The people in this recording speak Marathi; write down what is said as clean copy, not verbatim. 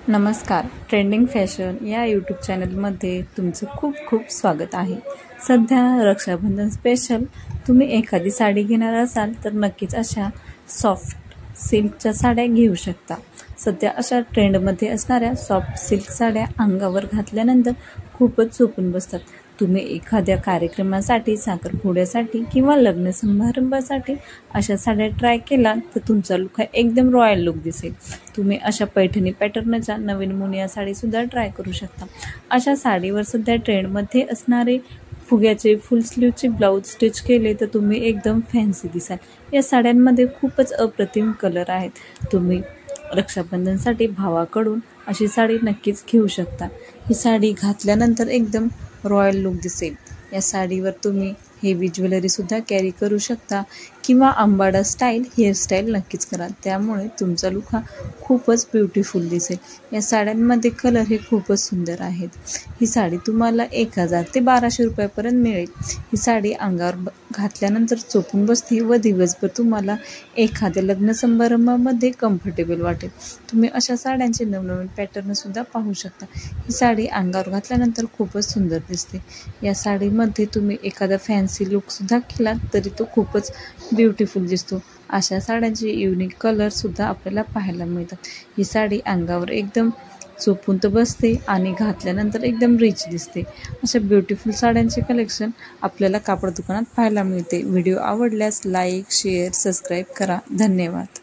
नमस्कार. ट्रेंडिंग फॅशन या यूट्यूब चॅनलमध्ये तुमचं खूप खूप स्वागत आहे. सध्या रक्षाबंधन स्पेशल तुम्ही एखादी साडी घेणार असाल तर नक्कीच अशा सॉफ्ट सिल्कच्या साड्या घेऊ शकता. सध्या अशा ट्रेंडमध्ये असणाऱ्या सॉफ्ट सिल्क साड्या अंगावर घातल्यानंतर खूपच झोपून बसतात. तुम्ही एखाद्या कार्यक्रमासाठी, साखरपुड्यासाठी किंवा लग्न समारंभासाठी अशा साड्या ट्राय केला तर तुमचा लुक हा एकदम रॉयल लुक दिसेल. तुम्ही अशा पैठणी पॅटर्नच्या नवीन मुनिया साडीसुद्धा ट्राय करू शकता. अशा साडीवर सध्या ट्रेंडमध्ये असणारे फुग्याचे फुल स्लीवचे ब्लाऊज स्टिच केले तर तुम्ही एकदम फॅन्सी दिसाल. या साड्यांमध्ये खूपच अप्रतिम कलर आहेत. तुम्ही रक्षाबंधनसाठी भावाकडून अशी साडी नक्कीच घेऊ शकता. ही साडी घातल्यानंतर एकदम रॉयल लुक दिसेल. या साडीवर तुम्ही हेवी ज्वेलरीसुद्धा कॅरी करू शकता किंवा अंबाडा स्टाईल हेअरस्टाईल नक्कीच करा. त्यामुळे तुमचा लुक हा खूपच ब्युटिफुल दिसेल. या साड्यांमध्ये कलर हे खूपच सुंदर आहेत. ही साडी तुम्हाला 1000 ते 1200 रुपयापर्यंत मिळेल. ही साडी अंगावर घातल्यानंतर चोपून बसते व दिवसभर तुम्हाला एखाद्या लग्न समारंभामध्ये कम्फर्टेबल वाटेल. तुम्ही अशा साड्यांचे नवनवीन पॅटर्नसुद्धा पाहू शकता. ही साडी अंगावर घातल्यानंतर खूपच सुंदर दिसते. या साडीमध्ये तुम्ही एखादा फॅन्सी लुकसुद्धा केला तरी तो खूपच ब्युटिफुल दिसतो. अशा साड्यांचे युनिक कलरसुद्धा आपल्याला पाहायला मिळतात. ही साडी अंगावर एकदम चोपून तर बसते आणि घातल्यानंतर एकदम रिच दिसते. अशा ब्युटिफुल साड्यांचे कलेक्शन आपल्याला कापड दुकानात पाहायला मिळते. व्हिडिओ आवडल्यास लाईक, शेअर, सबस्क्राईब करा. धन्यवाद.